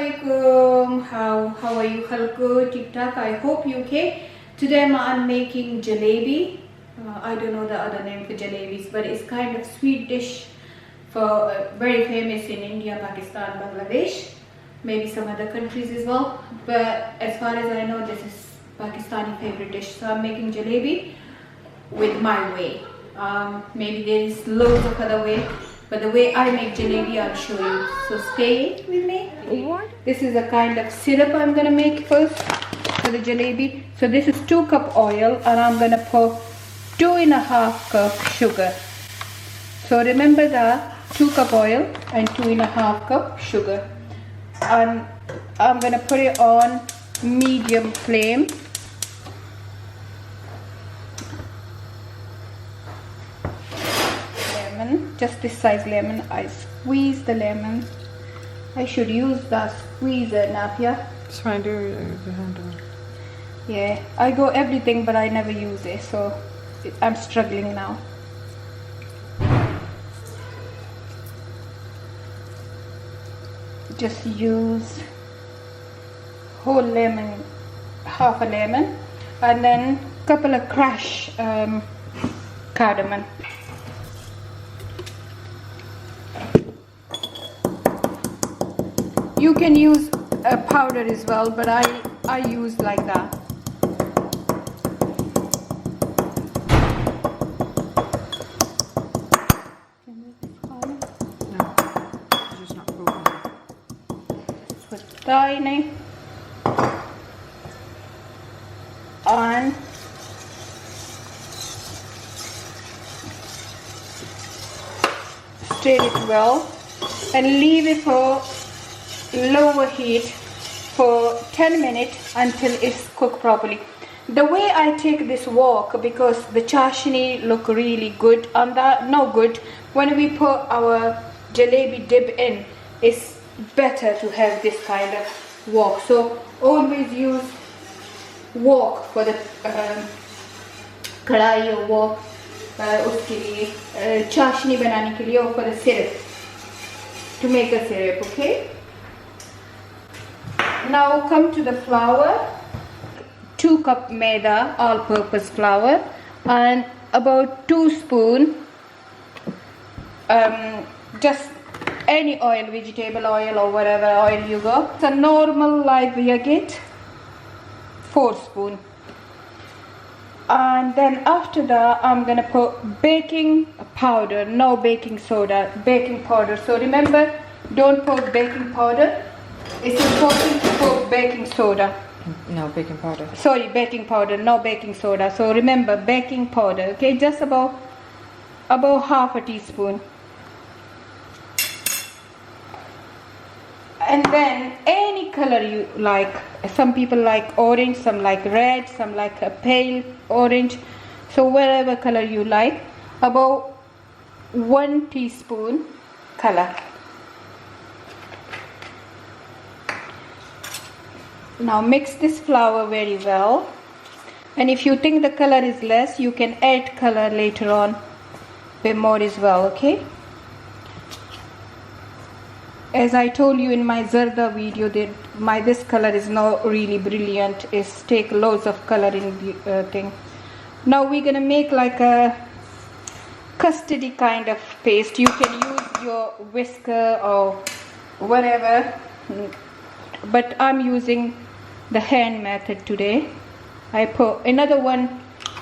Assalamualaikum. How are you? Hello, TikTok. I hope you okay. Today I'm making jalebi. I don't know the other name for jalebis, but it's kind of sweet dish for very famous in India, Pakistan, Bangladesh, maybe some other countries as well. But as far as I know, this is Pakistani favorite dish. So I'm making jalebi with my way. Maybe there is loads of other way, but the way I make jalebi I'll show you. So stay with me. What? This is a kind of syrup I'm gonna make first for the jalebi. So this is 2 cup oil, and I'm gonna put 2.5 cup sugar. So remember that 2 cup oil and 2.5 cup sugar. And I'm gonna put it on medium flame. Just this size lemon. I squeeze the lemon. I should use the squeezer, Nafia. It's fine, do the handle. Yeah, I go everything, but I never use it, so I'm struggling now. Just use whole lemon, half a lemon, and then couple of crush cardamom. You can use a powder as well, but I use like that. No, it's just not broken. Put tiny on. Stir it well and leave it for lower heat for 10 minutes until it's cooked properly. The way I take this wok, because the chashni look really good on that, no good, when we put our jalebi dip in, it's better to have this kind of wok. So always use wok for the कढ़ाई or wok उसके लिए चाशनी बनाने के लिए, or for the syrup, to make a syrup. Okay, now come to the flour. 2 cup maida, all-purpose flour, and about 2 spoon just any oil, vegetable oil or whatever oil you go. It's a normal live yogurt, 4 spoon. And then after that I'm gonna put baking powder, no baking soda, baking powder. So remember, don't put baking powder. It's important to put baking soda. No, baking powder. Sorry, baking powder, no baking soda. So remember, baking powder, okay? Just about half a teaspoon. And then any color you like. Some people like orange, some like red, some like a pale orange. So whatever color you like. About 1 teaspoon color. Now mix this flour very well, and if you think the color is less, you can add color later on a bit more as well. Okay, as I told you in my zarda video, that this color is not really brilliant. It's take loads of color in the thing. Now we're gonna make like a custardy kind of paste. You can use your whisker or whatever, but I'm using the hand method today. I put another 1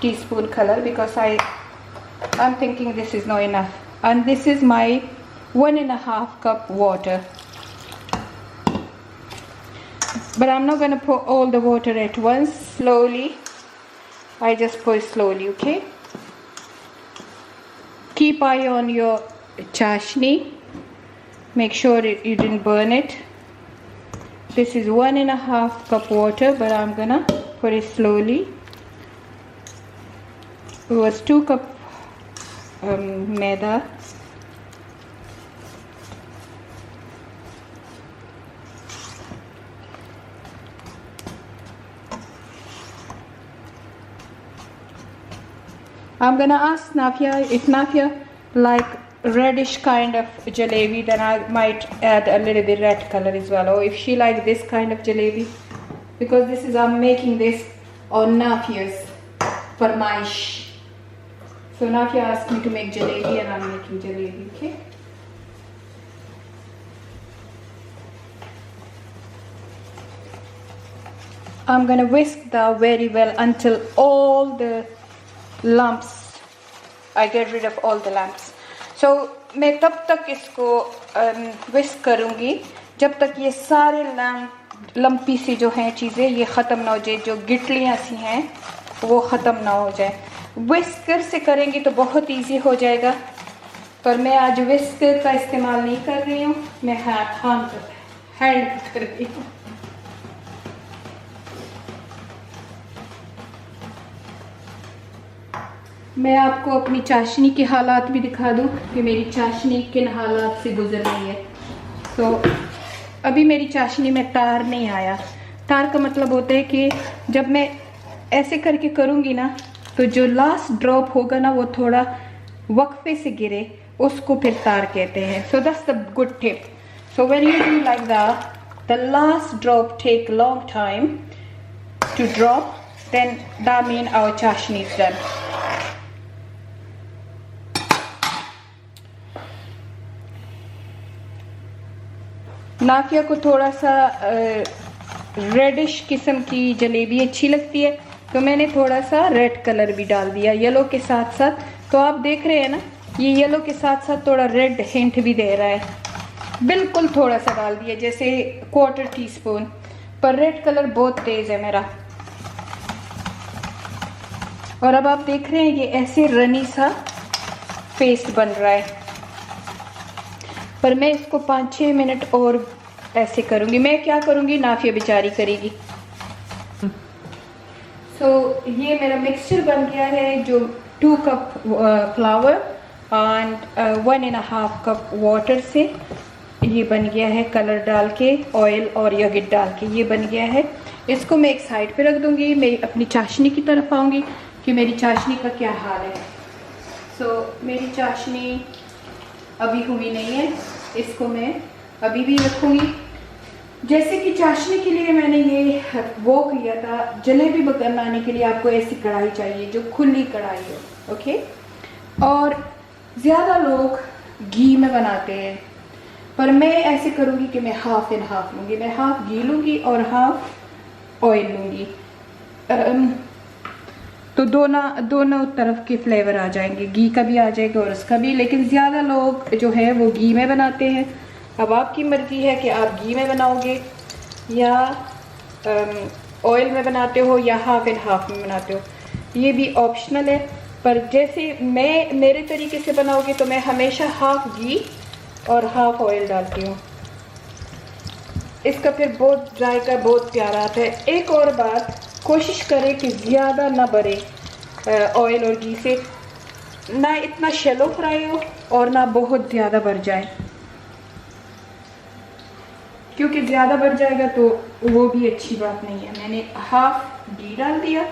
teaspoon color because I'm thinking this is not enough, and this is my 1.5 cup water, but I'm not going to put all the water at once. Slowly, I just pour slowly. Okay, keep eye on your chashni, make sure you didn't burn it. This is 1.5 cup water, but I'm gonna put it slowly. It was 2 cup maida. I'm gonna ask Nafia if Nafia like reddish kind of jalebi, then I might add a little bit red color as well. Or if she likes this kind of jalebi, because this is, I'm making this on Nafia's farmaish. So Nafia asked me to make jalebi and I'm making jalebi, okay? I'm gonna whisk that very well until all the lumps, I get rid of all the lumps. So मैं तब तक इसको whisk करूँगी जब तक ये सारे lumpy सी जो हैं चीज़ें ये ख़त्म ना हो जाए, जो गिटलियाँ सी हैं वो ख़त्म ना हो जाए। whisker से करेंगे तो बहुत इजी हो जाएगा, पर मैं आज whisker का इस्तेमाल नहीं कर रही हूँ, मैं हैंड कर रही हूँ। मैं आपको अपनी चाशनी के हालात भी दिखा दूँ कि मेरी चाशनी किन हालात से गुजर रही है। तो अभी मेरी चाशनी में तार नहीं आया। तार का मतलब होता है कि जब मैं ऐसे करके करूँगी ना तो जो लास्ट ड्रॉप होगा ना वो थोड़ा वक्फे से गिरे, उसको फिर तार कहते हैं। So that's the good tip. So when you do like that, the last drop take long time to drop, then that mean our chashni is done. Nafia को थोड़ा सा रेडिश किस्म की जलेबी अच्छी लगती है, तो मैंने थोड़ा सा रेड कलर भी डाल दिया येलो के साथ साथ। तो आप देख रहे हैं ना, ये येलो के साथ साथ थोड़ा रेड हिंट भी दे रहा है। बिल्कुल थोड़ा सा डाल दिया, जैसे 1/4 टीस्पून, पर रेड कलर बहुत तेज़ है मेरा। और अब आप देख रहे हैं ये ऐसे रनी सा पेस्ट बन रहा है, पर मैं इसको 5-6 मिनट और ऐसे करूँगी। मैं क्या करूँगी, नाफिया बेचारी करेगी। सो ये मेरा मिक्सचर बन गया है, जो 2 cup flower and 1.5 cup water से ये बन गया है, कलर डाल के, ऑयल और योगर्ट डाल के ये बन गया है। इसको मैं एक साइड पे रख दूँगी। मैं अपनी चाशनी की तरफ आऊँगी कि मेरी चाशनी का क्या हाल है। सो मेरी चाशनी अभी हुई नहीं है, इसको मैं अभी भी रखूँगी। जैसे कि चाशनी के लिए मैंने ये वो किया था, जलेबी बनाने के लिए आपको ऐसी कढ़ाई चाहिए जो खुली कढ़ाई हो, ओके। और ज़्यादा लोग घी में बनाते हैं, पर मैं ऐसे करूँगी कि मैं हाफ एंड हाफ लूँगी। मैं हाफ घी लूँगी और हाफ ऑयल लूँगी, तो दोनों तरफ के फ्लेवर आ जाएंगे, घी का भी आ जाएगा और उसका भी। लेकिन ज़्यादा लोग जो है वो घी में बनाते हैं। अब आपकी मर्ज़ी है कि आप घी में बनाओगे या ऑयल में बनाते हो या हाफ एंड हाफ में बनाते हो, ये भी ऑप्शनल है। पर जैसे मेरे तरीके से बनाओगे तो मैं हमेशा हाफ घी और हाफ ऑयल डालती हूँ। इसका फिर बहुत जायका बहुत प्यारा आता है। एक और बात, कोशिश करें कि ज़्यादा ना बढ़े ऑयल और घी से, ना इतना शैलो फ्राई हो और ना बहुत ज़्यादा बढ़ जाए, क्योंकि ज़्यादा बढ़ जाएगा तो वो भी अच्छी बात नहीं है। मैंने हाफ घी डाल दिया।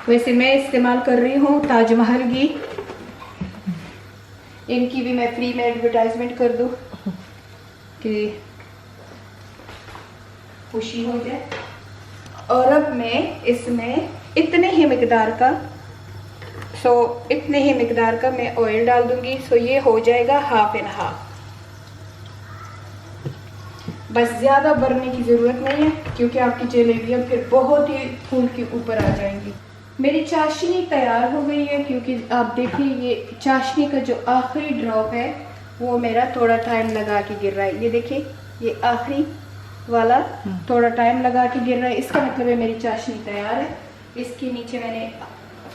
वैसे मैं इस्तेमाल कर रही हूँ ताजमहल घी, इनकी भी मैं फ्री में एडवर्टाइजमेंट कर दूँ कि खुशी हो जाए। और अब मैं इसमें इतने ही मिकदार का मैं ऑयल डाल दूंगी। सो ये हो जाएगा हाफ एंड हाफ। बस ज़्यादा भरने की ज़रूरत नहीं है, क्योंकि आपकी जलेबियाँ फिर बहुत ही फूल के ऊपर आ जाएंगी। मेरी चाशनी तैयार हो गई है, क्योंकि आप देखिए ये चाशनी का जो आखिरी ड्रॉप है वो मेरा थोड़ा टाइम लगा के गिर रहा है। ये देखिए, ये आखिरी वाला थोड़ा टाइम लगा के गिर रहा है, इसका मतलब है मेरी चाशनी तैयार है। इसके नीचे मैंने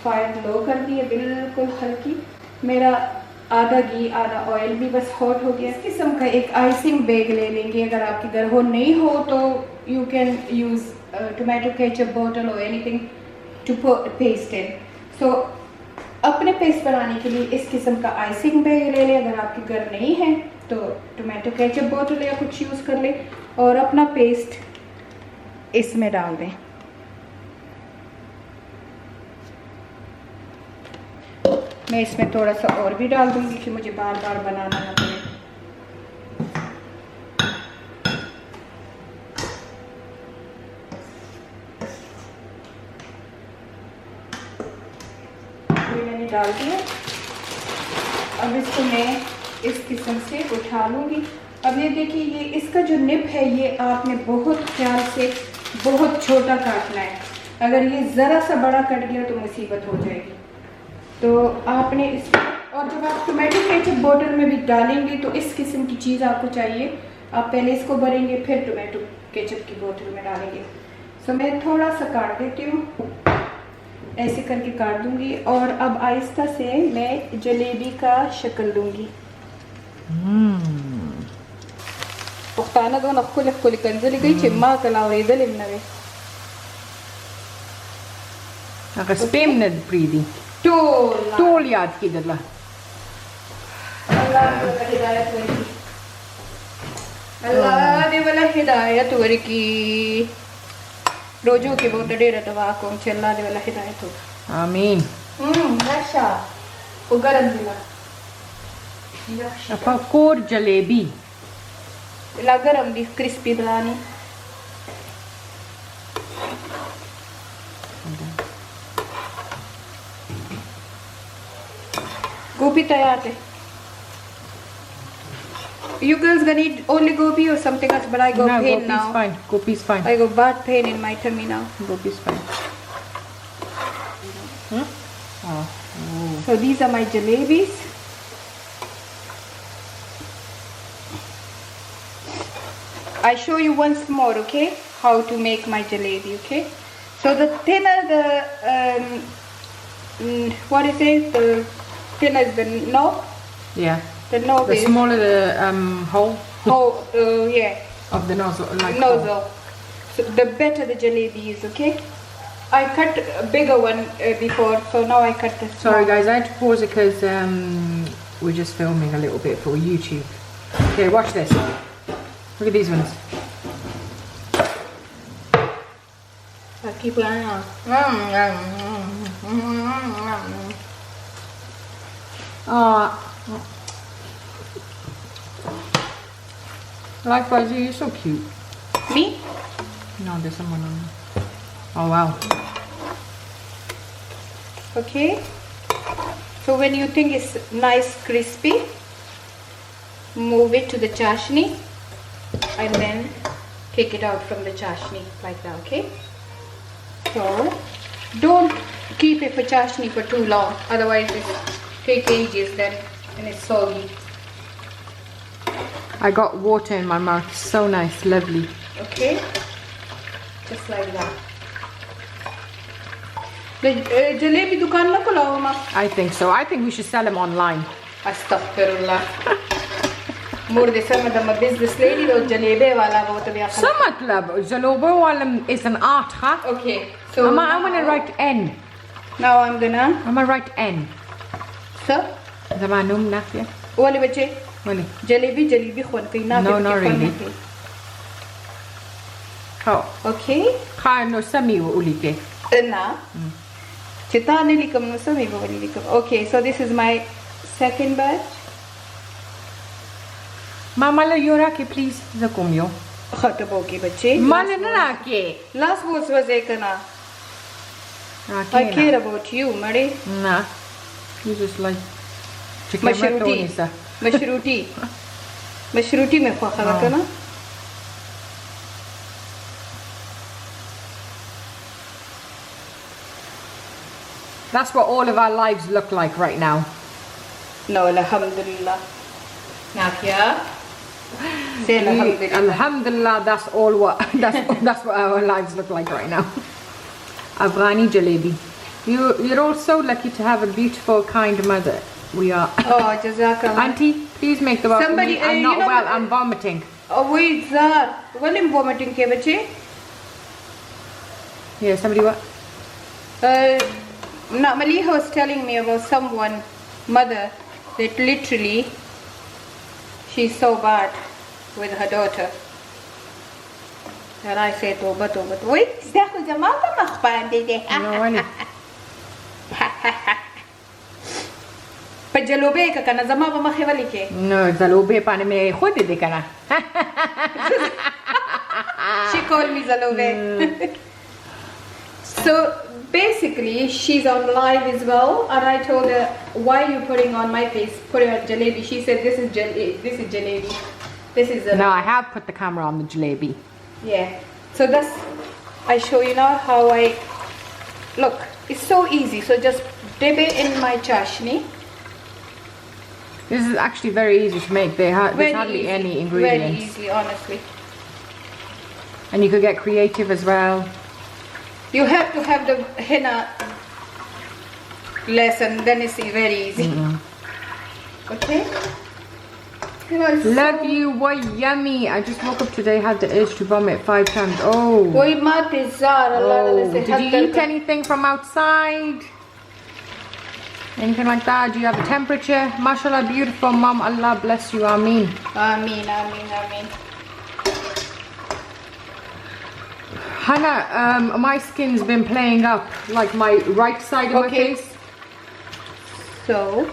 फायर लो कर दी है, बिल्कुल हल्की। मेरा आधा घी आधा ऑयल भी बस हॉट हो गया। इस किस्म का एक आइसिंग बैग ले लेंगे, अगर आपके घर हो, नहीं हो तो you can use tomato ketchup bottle और एनीथिंग टू पेस्ट इन। सो अपने पेस्ट बनाने के लिए इस किस्म का आइसिंग बैग ले लें। अगर आपके घर नहीं है तो टोमेटो केचप बॉटल या कुछ यूज़ कर लें और अपना पेस्ट इसमें डाल दें। मैं इसमें थोड़ा सा और भी डाल दूंगी कि मुझे बार बार बनाना ना पड़े। ये मैंने डाल दिया। अब इसको मैं इस किस्म से उठा लूँगी। अब ये देखिए, ये इसका जो निप है ये आपने बहुत ख्याल से बहुत छोटा काटना है। अगर ये ज़रा सा बड़ा कट गया तो मुसीबत हो जाएगी। तो आपने इस, और जब आप टोमेटो केचप बोतल में भी डालेंगे तो इस किस्म की चीज़ आपको चाहिए। आप पहले इसको भरेंगे फिर टोमेटो केचप की बोतल में डालेंगे। सो मैं थोड़ा सा काट देती हूँ, ऐसे करके काट दूंगी। और अब आहिस्ता से मैं जलेबी का शक्ल दूंगी। पुख्ताना दो नखुल खुल कंजली गई चिम्मा कलाव इधर इन्नवे Gespeemde Bridi. Toll Yaad kidala. अल्लाह दे वाला हिदायत वरकी रोजो के बहुत डेरा दवा को अल्लाह दे वाला हिदायत हो। Amin. अच्छा वो गरम दिला Apa kor jalebi. ला गरम दी क्रिस्पी बनानी। गोभी तैयार है। You girls gonna eat only gobi or something else? But I go No, pain gobi's now. fine. Gobi's fine. I go bad pain in my tummy now. Gobi's fine. Oh. So these are my jalebis. I show you once more, okay, how to make my jalebi, okay? So the thinner the what is it? The thinner is the knob. Yeah. The knob The is smaller the hole yeah, of the nozzle. Like nozzle. So the better the jalebi is, okay? I cut a bigger one before, so now I cut this. Sorry guys, I had to pause it because we're just filming a little bit for YouTube. Okay, watch this. Look at these ones. I keep going on. Likewise, you're so cute. Me? No, there's someone on there. Oh wow. Okay. So when you think it's nice crispy, move it to the chashni and then take it out from the chashni like that, okay? So don't keep it for chashni for too long, otherwise it take ages then and it's soggy. I got water in my mouth. So nice, lovely. Okay, just like that. The jalebi dukaan na khulao ma. I think so. I think we should sell them online. Astaghfirullah. Murde sama da business lady do jalebi wala wo to bhi So matlab, jalobo walam is an art, huh? Okay, so I'm gonna write N. now I'm gonna I'm gonna write N. so Zamanum nafya. wali bache Wali. jalebi khon pe na No, not really. Oh. Okay, Kha no sami wo ulike. na chitane likam no sami bo wali likam. Okay, so this is my second batch. Mama la yora ke please zakumyo. Khatabo ke bache Mala na ke. last words was ekana. I care about you, Mari. Nah. You just like chicken Mashruti. Mashruti mein khwa khala kana. That's what all of our lives look like right now. No, alhamdulillah. Nakia. Say alhamdulillah. Alhamdulillah, that's all what that's what our lives look like right now. Afghani jalebi. You're all so lucky to have a beautiful, kind mother. We are. Oh, jazakallah. Auntie, please make the welcome. Somebody, I'm you not know well. what- I'm vomiting. Oh, wait, that. What am vomiting ke bache? Yeah, somebody what? Maliha was telling me about someone, mother, that literally she's so bad with her daughter. And I say, Toba. Wait, Stakhu Jamata Makhpande. No, really. جلوبه كنا زمان ما خيبلي كي No, Jalebi pane me khudi dekana. she called me Jalebi. So basically she's on live as well, and I told her, why are you putting on my face, putting on jalebi? She said this is jalebi, this is jalebi, this is No, I have put the camera on the jalebi. yeah. So that's, I show you now how I look. It's so easy. So just dip it in my chashni. This is actually very easy to make. There's Very hardly easy, any ingredients. very easy, honestly. And you could get creative as well. You have to have the henna lesson, then it's very easy. Okay? You know, it's Love you, what yummy. I just woke up today, had the urge to vomit 5 times. Oh. Koi mat izar, Allah Oh. se Did you eat anything from outside? Anything like that? Do you have a temperature? Mashallah, beautiful mom. Allah bless you. Ameen. Ameen, ameen, ameen. Hannah, my skin's been playing up, like my right side of my face. So,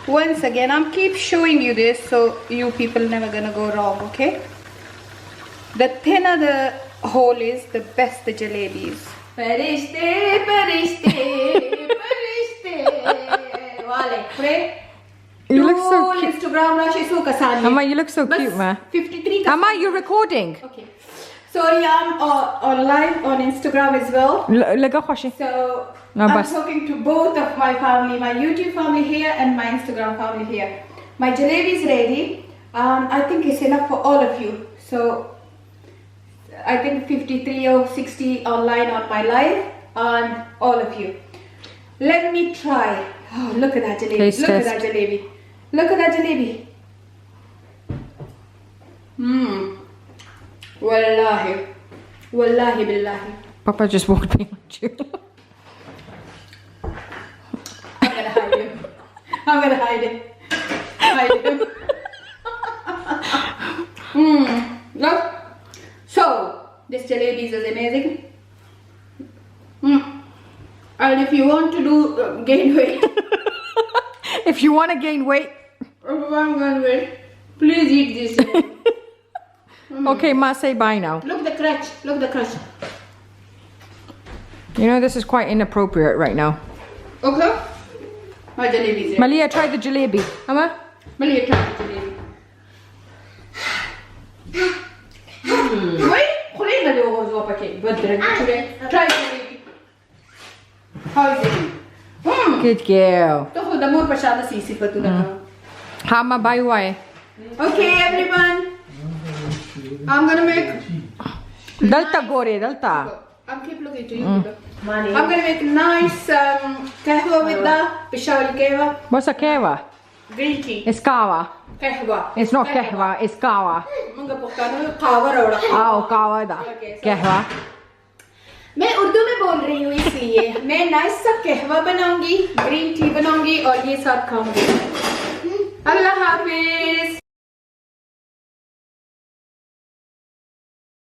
once again, I'm keep showing you this so you people never gonna go wrong, okay? The thinner the hole is, the best the jalebi is. Parishte, parishte, parishte. Wale, pray. You look so cute. Instagram Rashi so kasani. Amma, you look so cute, ma. 53 Amma, you're recording. Okay. Sorry, I'm on live on Instagram as well. Laga khoshi. So No, I'm bas. talking to both of my family, my YouTube family here and my Instagram family here. My jalebi is ready. I think it's enough for all of you. So I think 53 or 60 online on my live and all of you. Let me try. Oh, look at that jalebi. Taste Look at test. that jalebi. Look at that jalebi. Wallahi. Wallahi billahi. Papa just walked behind you. I'm gonna hide him. I'm gonna hide him. Hide him. Look. So, this jalebi is amazing. And if you want to do gain weight, If you want to gain weight. please eat this jalebi. Okay, ma, say bye now. Look the crunch. Look the crunch. You know, this is quite inappropriate right now. Okay. My jalebi is ready. Malia, try the jalebi. Amma? Malia, try the jalebi. Wait, خلينا لو زوبك بدرك try jalebi. How is it? Good girl. تاخذ دمور بشادة سيسي فتونا. Hama, bye bye. Okay, everyone. I'm gonna make. Dalta gore, dalta. I'm keep looking to you. I'm gonna make nice kahwa with the Peshawari kahwa. What's a keva? Green tea. It's kawa. Kahwa. It's not kehwa, it's kawa. Manga puktano kahwa roda. Oh, kawa da. Kehwa. मैं उर्दू में बोल रही हूँ इसलिए मैं nice सा कहवा बनाऊंगी, ग्रीन टी बनाऊंगी और ये सब खाऊंगी. अल्लाह हाफिज.